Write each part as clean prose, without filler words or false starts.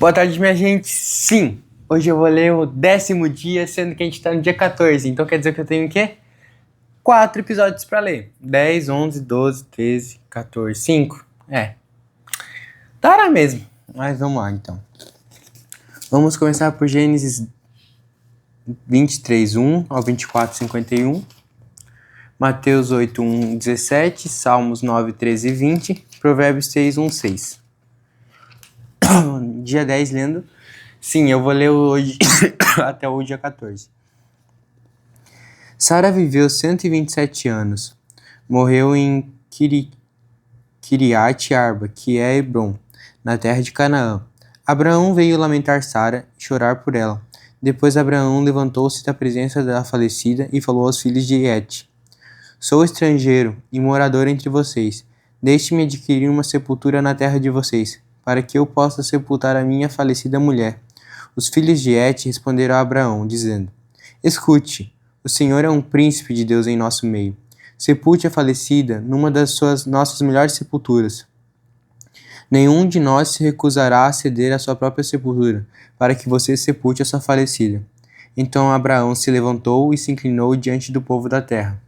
Boa tarde, minha gente. Sim, hoje eu vou ler o 10º dia, sendo que a gente tá no dia 14. Então quer dizer que eu tenho o quê? 4 episódios pra ler. 10, 11, 12, 13, 14, 5. Dará mesmo. Mas vamos lá, então. Vamos começar por Gênesis 23, 1 ao 24, 51. Mateus 8, 1, 17. Salmos 9, 13 e 20. Provérbios 6, 1, 6. Dia 10 lendo. Sim, eu vou ler hoje até o dia 14. Sara viveu 127 anos. Morreu em Kiriat Arba, que é Hebron, na terra de Canaã. Abraão veio lamentar Sara e chorar por ela. Depois Abraão levantou-se da presença da falecida e falou aos filhos de Et: Sou estrangeiro e morador entre vocês. Deixe-me adquirir uma sepultura na terra de vocês, para que eu possa sepultar a minha falecida mulher. Os filhos de Et responderam a Abraão, dizendo: Escute, o Senhor é um príncipe de Deus em nosso meio. Sepulte a falecida numa das nossas melhores sepulturas. Nenhum de nós se recusará a ceder a sua própria sepultura, para que você sepulte a sua falecida. Então Abraão se levantou e se inclinou diante do povo da terra,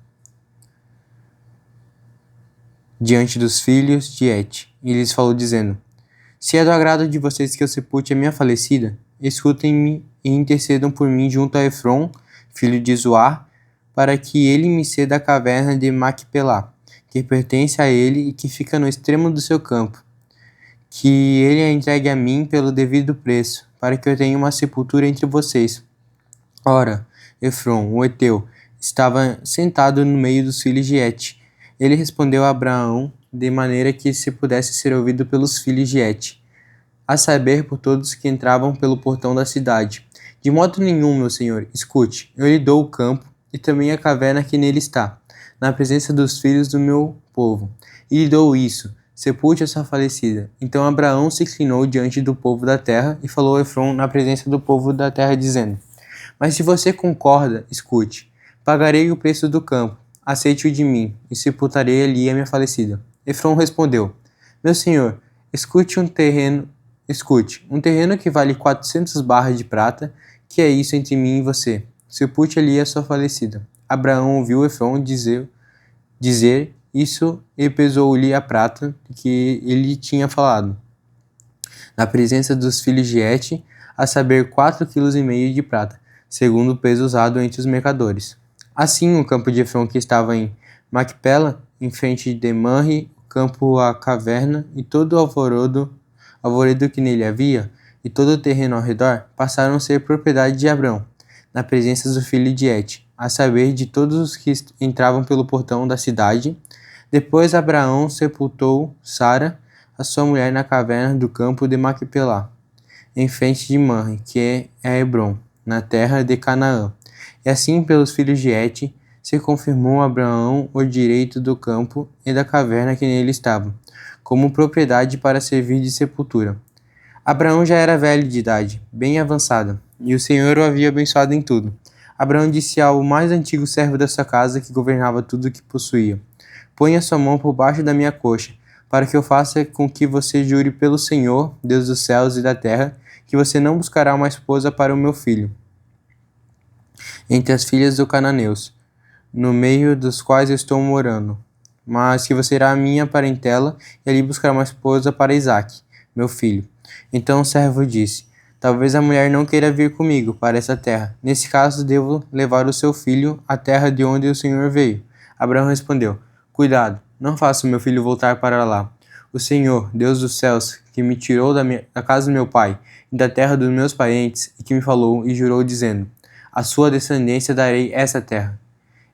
diante dos filhos de Et, e lhes falou, dizendo: Se é do agrado de vocês que eu sepulte a minha falecida, escutem-me e intercedam por mim junto a Efron, filho de Zoar, para que ele me ceda a caverna de Macpelá, que pertence a ele e que fica no extremo do seu campo, que ele a entregue a mim pelo devido preço, para que eu tenha uma sepultura entre vocês. Ora, Efron, o heteu, estava sentado no meio dos filhos de Et. Ele respondeu a Abraão de maneira que se pudesse ser ouvido pelos filhos de Et, a saber, por todos que entravam pelo portão da cidade. De modo nenhum, meu senhor, escute, eu lhe dou o campo e também a caverna que nele está, na presença dos filhos do meu povo, e lhe dou isso, sepulte a sua falecida. Então Abraão se inclinou diante do povo da terra e falou a Efron na presença do povo da terra, dizendo: Mas se você concorda, escute, pagarei o preço do campo, aceite-o de mim, e sepultarei ali a minha falecida. Efron respondeu: Meu senhor, escute, um terreno que vale 400 barras de prata, que é isso entre mim e você. Sepulte ali a sua falecida. Abraão ouviu Efron dizer isso e pesou-lhe a prata que ele tinha falado, na presença dos filhos de Et, a saber 4,5 kg de prata, segundo o peso usado entre os mercadores. Assim, o campo de Efron, que estava em Macpela, em frente de Manre, o campo, a caverna e todo o alvoredo que nele havia, e todo o terreno ao redor, passaram a ser propriedade de Abrão, na presença do filho de Et, a saber, de todos os que entravam pelo portão da cidade. Depois Abraão sepultou Sara, a sua mulher, na caverna do campo de Macpelá, em frente de Manre, que é Hebron, na terra de Canaã. E assim, pelos filhos de Et, se confirmou a Abraão o direito do campo e da caverna que nele estava, como propriedade para servir de sepultura. Abraão já era velho de idade, bem avançada, e o Senhor o havia abençoado em tudo. Abraão disse ao mais antigo servo da sua casa, que governava tudo o que possuía: Ponha sua mão por baixo da minha coxa, para que eu faça com que você jure pelo Senhor, Deus dos céus e da terra, que você não buscará uma esposa para o meu filho entre as filhas dos cananeus, no meio dos quais eu estou morando, mas que você irá à minha parentela e ali buscará uma esposa para Isaque, meu filho. Então o servo disse: Talvez a mulher não queira vir comigo para essa terra. Nesse caso, devo levar o seu filho à terra de onde o Senhor veio. Abraão respondeu: Cuidado, não faça o meu filho voltar para lá. O Senhor, Deus dos céus, que me tirou da casa do meu pai e da terra dos meus parentes, e que me falou e jurou, dizendo: A sua descendência darei essa terra.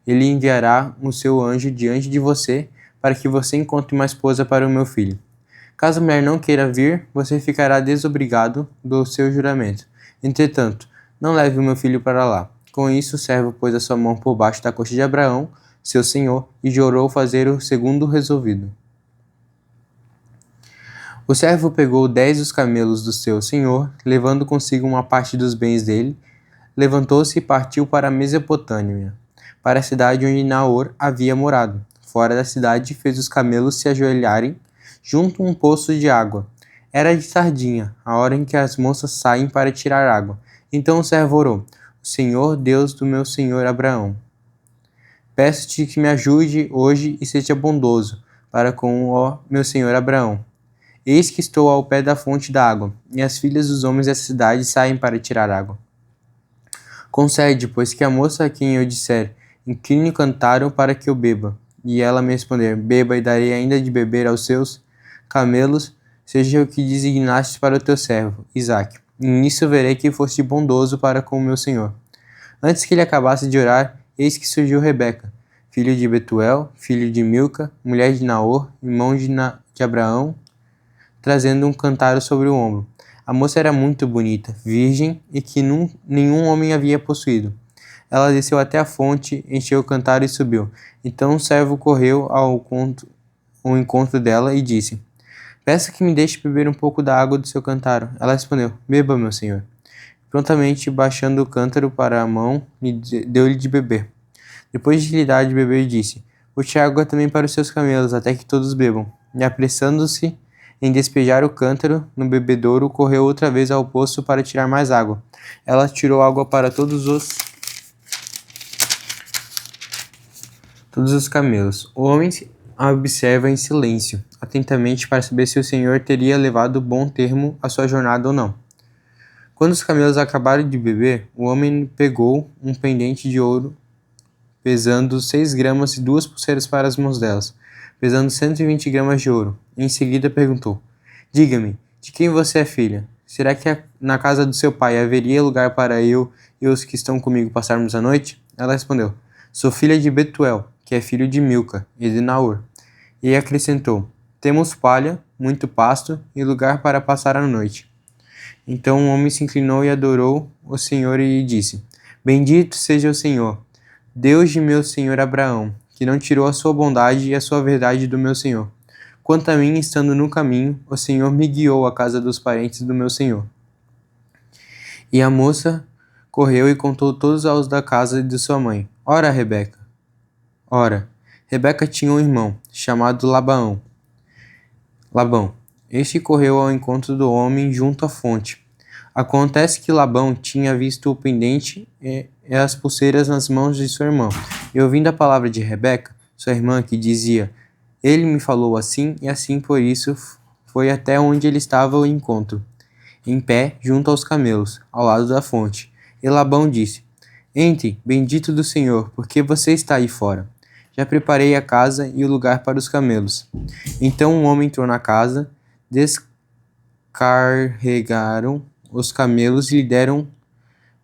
Ele enviará o seu anjo diante de você, para que você encontre uma esposa para o meu filho. Caso a mulher não queira vir, você ficará desobrigado do seu juramento. Entretanto, não leve o meu filho para lá. Com isso, o servo pôs a sua mão por baixo da coxa de Abraão, seu senhor, e jurou fazer o segundo resolvido. O servo pegou 10 dos camelos do seu senhor, levando consigo uma parte dos bens dele, levantou-se e partiu para a Mesopotâmia, para a cidade onde Naor havia morado. Fora da cidade, fez os camelos se ajoelharem junto a um poço de água. Era de tardinha, a hora em que as moças saem para tirar água. Então o servo orou: O Senhor, Deus do meu senhor Abraão, peço-te que me ajude hoje e seja bondoso para com o meu senhor Abraão. Eis que estou ao pé da fonte da água, e as filhas dos homens da cidade saem para tirar água. Concede, pois, que a moça a quem eu disser, incline o cântaro para que eu beba, e ela me responder, beba e darei ainda de beber aos seus camelos, seja o que designaste para o teu servo, Isaque. E nisso verei que foste bondoso para com o meu senhor. Antes que ele acabasse de orar, eis que surgiu Rebeca, filho de Betuel, filho de Milca, mulher de Naor, irmão de Abraão, trazendo um cântaro sobre o ombro. A moça era muito bonita, virgem e que nenhum homem havia possuído. Ela desceu até a fonte, encheu o cântaro e subiu. Então o servo correu ao encontro dela e disse: Peço que me deixe beber um pouco da água do seu cântaro. Ela respondeu: Beba, meu senhor. Prontamente, baixando o cântaro para a mão, deu-lhe de beber. Depois de lhe dar de beber, disse: Puxe água também para os seus camelos, até que todos bebam. E apressando-se em despejar o cântaro no bebedouro, correu outra vez ao poço para tirar mais água. Ela tirou água para todos os camelos. O homem a observa em silêncio, atentamente para saber se o senhor teria levado bom termo a sua jornada ou não. Quando os camelos acabaram de beber, o homem pegou um pendente de ouro pesando 6 gramas e 2 pulseiras para as mãos delas, pesando 120 gramas de ouro. Em seguida perguntou: Diga-me, de quem você é filha? Será que na casa do seu pai haveria lugar para eu e os que estão comigo passarmos a noite? Ela respondeu: Sou filha de Betuel, que é filho de Milca e de Naor. E acrescentou: Temos palha, muito pasto e lugar para passar a noite. Então o homem se inclinou e adorou o Senhor e disse: Bendito seja o Senhor, Deus de meu senhor Abraão, que não tirou a sua bondade e a sua verdade do meu senhor. Quanto a mim, estando no caminho, o Senhor me guiou à casa dos parentes do meu senhor. E a moça correu e contou todos aos da casa de sua mãe. Ora, Rebeca tinha um irmão, chamado Labão. Este correu ao encontro do homem junto à fonte. Acontece que Labão tinha visto o pendente e as pulseiras nas mãos de seu irmão, e ouvindo a palavra de Rebeca, sua irmã, que dizia: Ele me falou assim, e assim por isso foi até onde ele estava ao encontro, em pé, junto aos camelos, ao lado da fonte. E Labão disse: Entre, bendito do Senhor, porque você está aí fora. Já preparei a casa e o lugar para os camelos. Então o homem entrou na casa, descarregaram os camelos e lhe deram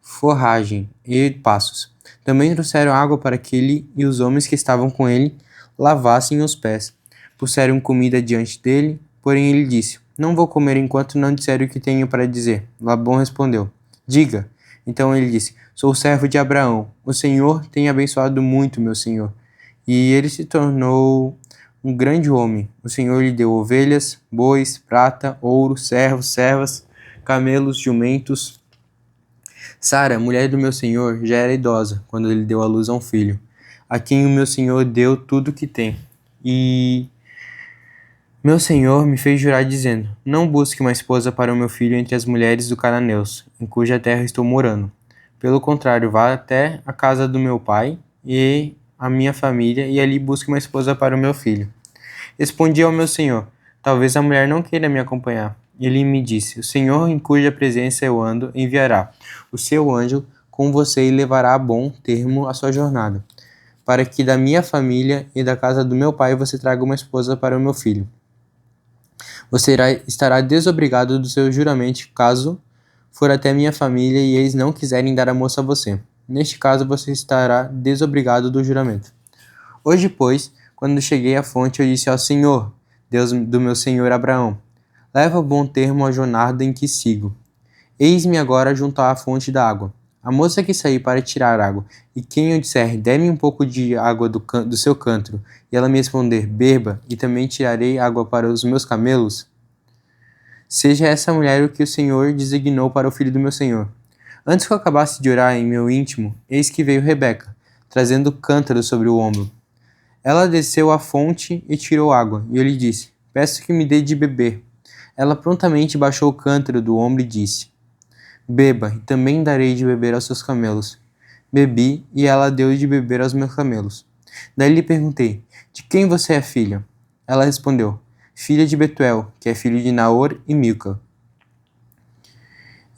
forragem e passos. Também trouxeram água para que ele e os homens que estavam com ele lavassem os pés. Puseram comida diante dele, porém ele disse: Não vou comer enquanto não disser o que tenho para dizer. Labão respondeu: Diga. Então ele disse: Sou servo de Abraão. O Senhor tem abençoado muito meu senhor. E ele se tornou um grande homem. O Senhor lhe deu ovelhas, bois, prata, ouro, servos, servas, camelos, jumentos. Sara, mulher do meu senhor, já era idosa quando ele deu à luz a um filho, a quem o meu senhor deu tudo o que tem. E meu senhor me fez jurar dizendo: Não busque uma esposa para o meu filho entre as mulheres do cananeus, em cuja terra estou morando. Pelo contrário, vá até a casa do meu pai e a minha família e ali busque uma esposa para o meu filho. Respondi ao meu senhor: Talvez a mulher não queira me acompanhar. Ele me disse: O Senhor em cuja presença eu ando enviará o seu anjo com você e levará a bom termo a sua jornada, para que da minha família e da casa do meu pai você traga uma esposa para o meu filho. Você estará desobrigado do seu juramento caso for até minha família e eles não quiserem dar a moça a você. Neste caso, você estará desobrigado do juramento. Hoje, pois, quando cheguei à fonte, eu disse ao Senhor, Deus do meu senhor Abraão: Leva bom termo a jornada em que sigo. Eis-me agora junto à fonte da água. A moça que saí para tirar água, e quem eu disser, dê-me um pouco de água do seu cântaro, e ela me responder, beba, e também tirarei água para os meus camelos, seja essa mulher o que o Senhor designou para o filho do meu senhor. Antes que eu acabasse de orar em meu íntimo, eis que veio Rebeca, trazendo o cântaro sobre o ombro. Ela desceu à fonte e tirou água, e eu lhe disse: Peço que me dê de beber. Ela prontamente baixou o cântaro do ombro e disse: Beba, e também darei de beber aos seus camelos. Bebi, e ela deu de beber aos meus camelos. Daí lhe perguntei: De quem você é filha? Ela respondeu: Filha de Betuel, que é filho de Naor e Milca.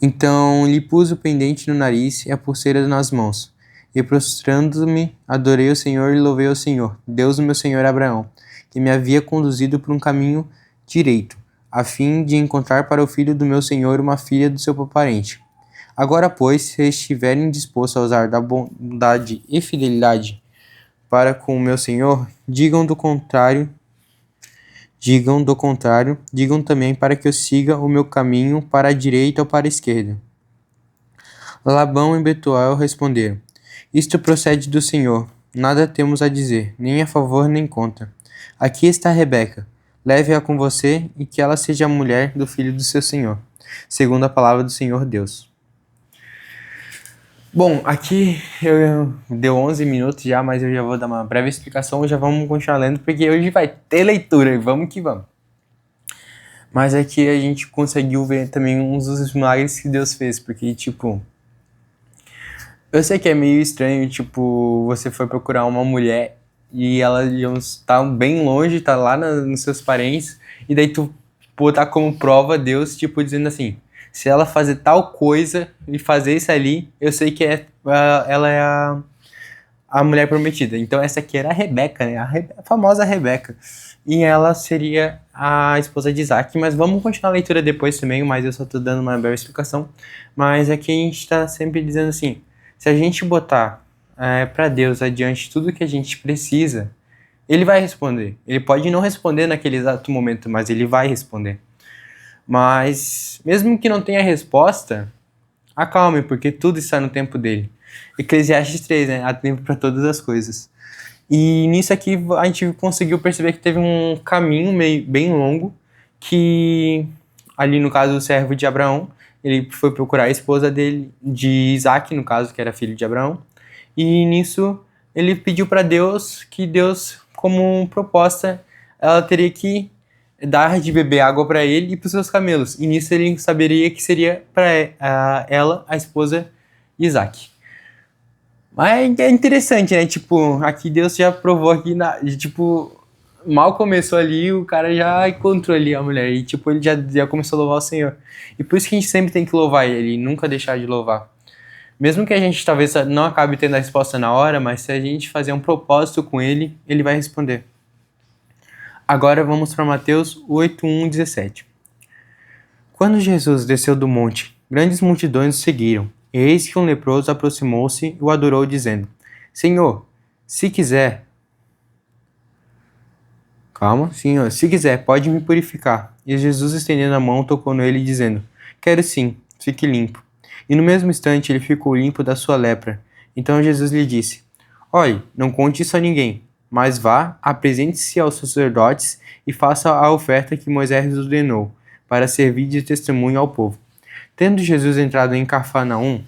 Então lhe pus o pendente no nariz e a pulseira nas mãos. E prostrando-me, adorei o Senhor e louvei ao Senhor, Deus do meu senhor Abraão, que me havia conduzido por um caminho direito, a fim de encontrar para o filho do meu senhor uma filha do seu parente. Agora, pois, se estiverem dispostos a usar da bondade e fidelidade para com o meu senhor, digam do contrário, digam também para que eu siga o meu caminho para a direita ou para a esquerda. Labão e Betuel responderam: Isto procede do Senhor, nada temos a dizer, nem a favor nem contra. Aqui está Rebeca, leve-a com você e que ela seja a mulher do filho do seu senhor, segundo a palavra do Senhor Deus. Bom, aqui deu 11 minutos já, mas eu já vou dar uma breve explicação e já vamos continuar lendo, porque hoje vai ter leitura e vamos que vamos. Mas aqui a gente conseguiu ver também uns dos milagres que Deus fez, porque, tipo, eu sei que é meio estranho, tipo, você foi procurar uma mulher e ela tá bem longe, tá lá nos seus parentes, e daí tu botar como prova Deus, tipo, dizendo assim, se ela fazer tal coisa e fazer isso ali, eu sei que ela é a mulher prometida. Então essa aqui era a Rebeca, né? A famosa Rebeca. E ela seria a esposa de Isaac. Mas vamos continuar a leitura depois também, mas eu só tô dando uma breve explicação. Mas aqui a gente tá sempre dizendo assim, se a gente botar para Deus adiante tudo que a gente precisa, Ele vai responder. Ele pode não responder naquele exato momento, mas Ele vai responder. Mas, mesmo que não tenha resposta, acalme, porque tudo está no tempo dele. Eclesiastes 3, né? Há tempo para todas as coisas. E nisso aqui a gente conseguiu perceber que teve um caminho bem longo, que ali no caso o servo de Abraão, ele foi procurar a esposa dele, de Isaac, no caso, que era filho de Abraão. E nisso ele pediu para Deus que Deus, como proposta, ela teria que dar de beber água para ele e para os seus camelos. E nisso ele saberia que seria para ela a esposa de Isaac. Mas é interessante, né? Tipo, aqui Deus já provou aqui, tipo, mal começou ali, o cara já encontrou ali a mulher. E tipo, ele já começou a louvar o Senhor. E por isso que a gente sempre tem que louvar ele, nunca deixar de louvar. Mesmo que a gente talvez não acabe tendo a resposta na hora, mas se a gente fazer um propósito com ele, ele vai responder. Agora vamos para Mateus 8:1-17. Quando Jesus desceu do monte, grandes multidões o seguiram. E eis que um leproso aproximou-se e o adorou, dizendo: Senhor, se quiser, pode me purificar. E Jesus, estendendo a mão, tocou nele, dizendo: Quero sim, fique limpo. E no mesmo instante ele ficou limpo da sua lepra. Então Jesus lhe disse: Olhe, não conte isso a ninguém, mas vá, apresente-se aos sacerdotes e faça a oferta que Moisés ordenou, para servir de testemunho ao povo. Tendo Jesus entrado em Cafarnaum,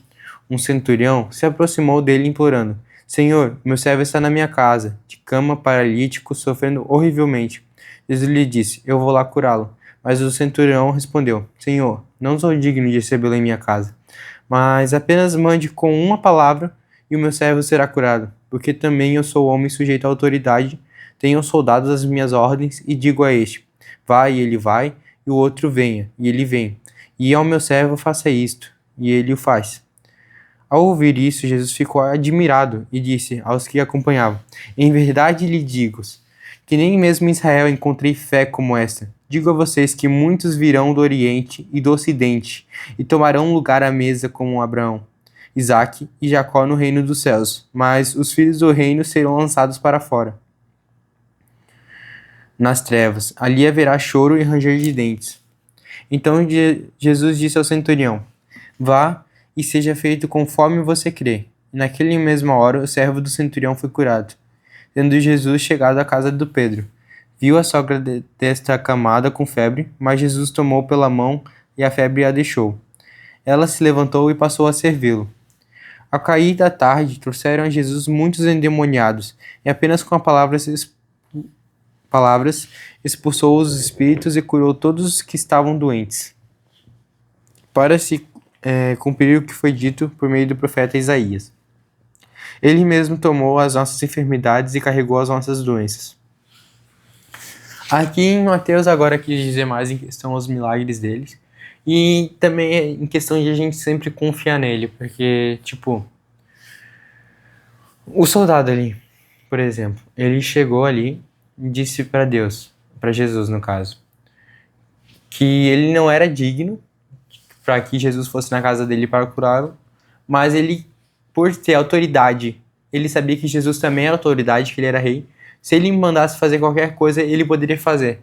um centurião se aproximou dele implorando: Senhor, meu servo está na minha casa, de cama, paralítico, sofrendo horrivelmente. Jesus lhe disse: Eu vou lá curá-lo. Mas o centurião respondeu: Senhor, não sou digno de recebê-lo em minha casa, mas apenas mande com uma palavra e o meu servo será curado, porque também eu sou homem sujeito à autoridade, tenho soldados às minhas ordens e digo a este: vai, e ele vai, e o outro venha, e ele vem. E ao meu servo faça isto, e ele o faz. Ao ouvir isso, Jesus ficou admirado e disse aos que acompanhavam: Em verdade lhe digo que nem mesmo em Israel encontrei fé como esta. Digo a vocês que muitos virão do Oriente e do Ocidente e tomarão lugar à mesa como Abraão, Isaque e Jacó no reino dos céus, mas os filhos do reino serão lançados para fora, nas trevas. Ali haverá choro e ranger de dentes. Então Jesus disse ao centurião: Vá e seja feito conforme você crê. E naquela mesma hora o servo do centurião foi curado. Tendo Jesus chegado à casa do Pedro, viu a sogra desta acamada com febre, mas Jesus tomou pela mão e a febre a deixou. Ela se levantou e passou a servi-lo. Ao cair da tarde, trouxeram a Jesus muitos endemoniados, e apenas com a palavra palavras, expulsou os espíritos e curou todos os que estavam doentes, para se cumprir o que foi dito por meio do profeta Isaías. Ele mesmo tomou as nossas enfermidades e carregou as nossas doenças. Aqui em Mateus agora quis dizer mais em questão aos milagres deles. E também em questão de a gente sempre confiar nele. Porque, tipo, o soldado ali, por exemplo, ele chegou ali e disse para Deus, para Jesus no caso, que ele não era digno para que Jesus fosse na casa dele para curá-lo, mas ele, por ter autoridade, ele sabia que Jesus também era autoridade, que ele era rei. Se ele mandasse fazer qualquer coisa, ele poderia fazer.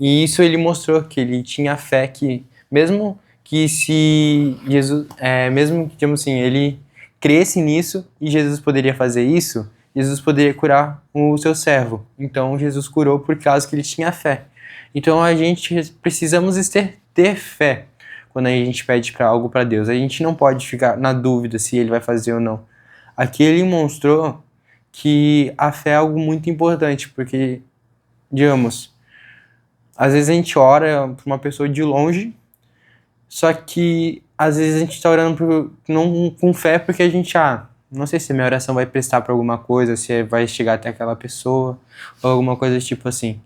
E isso ele mostrou que ele tinha fé que, mesmo que se Jesus, mesmo que, digamos assim, ele cresce nisso e Jesus poderia fazer isso, Jesus poderia curar o seu servo. Então Jesus curou por causa que ele tinha fé. Então a gente precisamos ter fé quando a gente pede para algo para Deus. A gente não pode ficar na dúvida se ele vai fazer ou não. Aqui ele mostrou que a fé é algo muito importante, porque, digamos, às vezes a gente ora para uma pessoa de longe, só que às vezes a gente está orando não com fé porque a gente, não sei se a minha oração vai prestar para alguma coisa, se vai chegar até aquela pessoa, ou alguma coisa tipo assim.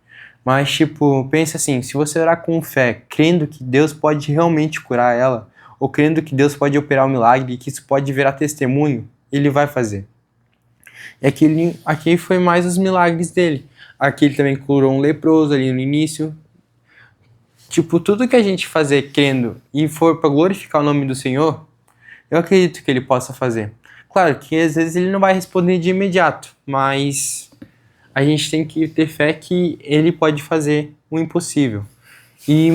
Mas, tipo, pensa assim, se você orar com fé, crendo que Deus pode realmente curar ela, ou crendo que Deus pode operar um milagre e que isso pode virar testemunho, ele vai fazer. E aqui foi mais os milagres dele. Aqui ele também curou um leproso ali no início. Tipo, tudo que a gente fazer crendo e for para glorificar o nome do Senhor, eu acredito que ele possa fazer. Claro que às vezes ele não vai responder de imediato, mas a gente tem que ter fé que ele pode fazer o impossível. E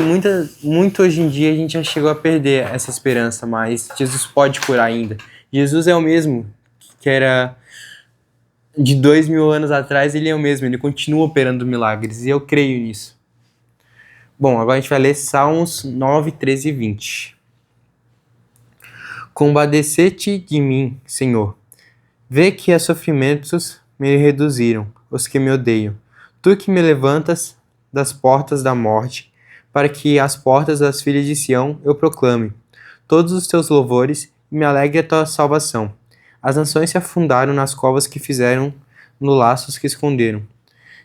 muito hoje em dia a gente já chegou a perder essa esperança, mas Jesus pode curar ainda. Jesus é o mesmo que era de 2000 anos atrás, ele é o mesmo, ele continua operando milagres, e eu creio nisso. Bom, agora a gente vai ler Salmos 9, 13 e 20. Compadece-te de mim, Senhor. Vê que a sofrimentos me reduziram, os que me odeiam. Tu que me levantas das portas da morte, para que as portas das filhas de Sião eu proclame todos os teus louvores e me alegre a tua salvação. As nações se afundaram nas covas que fizeram, no laços que esconderam.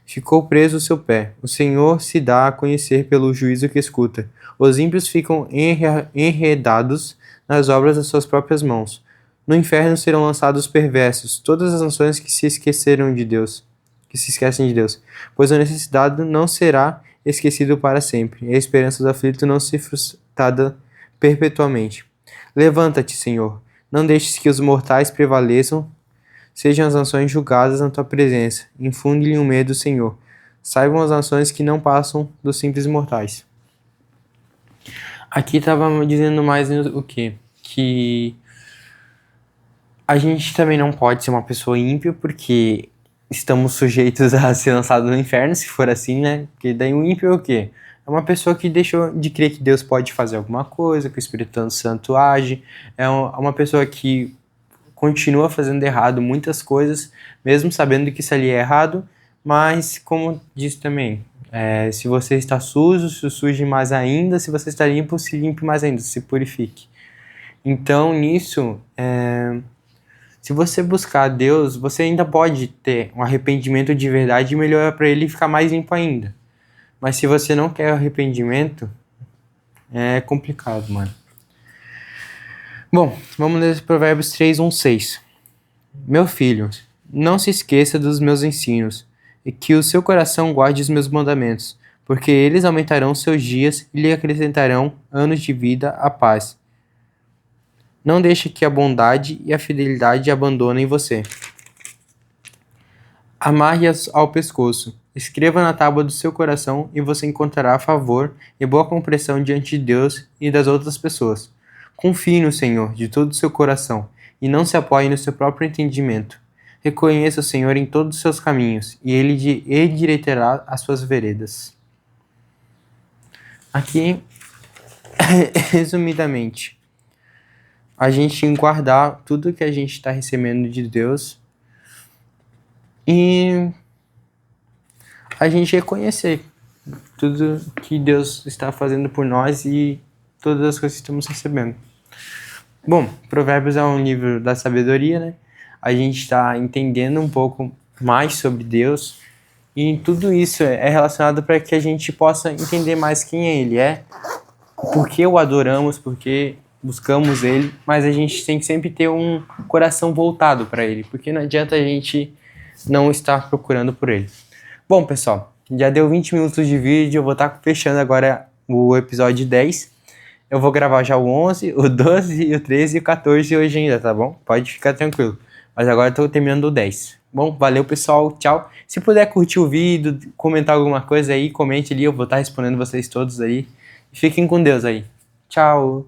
Ficou preso o seu pé. O Senhor se dá a conhecer pelo juízo que escuta. Os ímpios ficam enredados nas obras das suas próprias mãos. No inferno serão lançados os perversos, todas as nações que se esqueceram de Deus, que se esquecem de Deus, pois o necessitado não será esquecido para sempre, e a esperança do aflito não se frustrada perpetuamente. Levanta-te, Senhor, não deixes que os mortais prevaleçam, sejam as nações julgadas na tua presença, infunde-lhe um medo, Senhor. Saibam as nações que não passam dos simples mortais. Aqui estava dizendo mais o quê? Que a gente também não pode ser uma pessoa ímpia, porque estamos sujeitos a ser lançados no inferno, se for assim, né? Porque daí o ímpio é o quê? É uma pessoa que deixou de crer que Deus pode fazer alguma coisa, que o Espírito Santo age. É uma pessoa que continua fazendo errado muitas coisas, mesmo sabendo que isso ali é errado, mas como disse também, se você está sujo, se suje mais ainda, se você está limpo, se limpe mais ainda, se purifique. Então, nisso, se você buscar Deus, você ainda pode ter um arrependimento de verdade e melhorar para ele ficar mais limpo ainda. Mas se você não quer arrependimento, é complicado, mano. Bom, vamos ler Provérbios 3, 1, 6. Meu filho, não se esqueça dos meus ensinos, e que o seu coração guarde os meus mandamentos, porque eles aumentarão seus dias e lhe acrescentarão anos de vida à paz. Não deixe que a bondade e a fidelidade abandonem você. Amarre-as ao pescoço, escreva na tábua do seu coração e você encontrará favor e boa compreensão diante de Deus e das outras pessoas. Confie no Senhor de todo o seu coração e não se apoie no seu próprio entendimento. Reconheça o Senhor em todos os seus caminhos e Ele endireitará as suas veredas. Aqui, resumidamente, a gente guardar tudo que a gente está recebendo de Deus e a gente reconhecer tudo que Deus está fazendo por nós e todas as coisas que estamos recebendo. Bom, Provérbios é um livro da sabedoria, né? A gente está entendendo um pouco mais sobre Deus e tudo isso é relacionado para que a gente possa entender mais quem Ele é, por que o adoramos, por que buscamos Ele, mas a gente tem que sempre ter um coração voltado para Ele, porque não adianta a gente não estar procurando por Ele. Bom, pessoal, já deu 20 minutos de vídeo, eu vou estar fechando agora o episódio 10. Eu vou gravar já o 11, o 12, o 13 e o 14 hoje ainda, tá bom? Pode ficar tranquilo. Mas agora eu tô terminando o 10. Bom, valeu, pessoal. Tchau. Se puder curtir o vídeo, comentar alguma coisa aí, comente ali. Eu vou estar respondendo vocês todos aí. Fiquem com Deus aí. Tchau.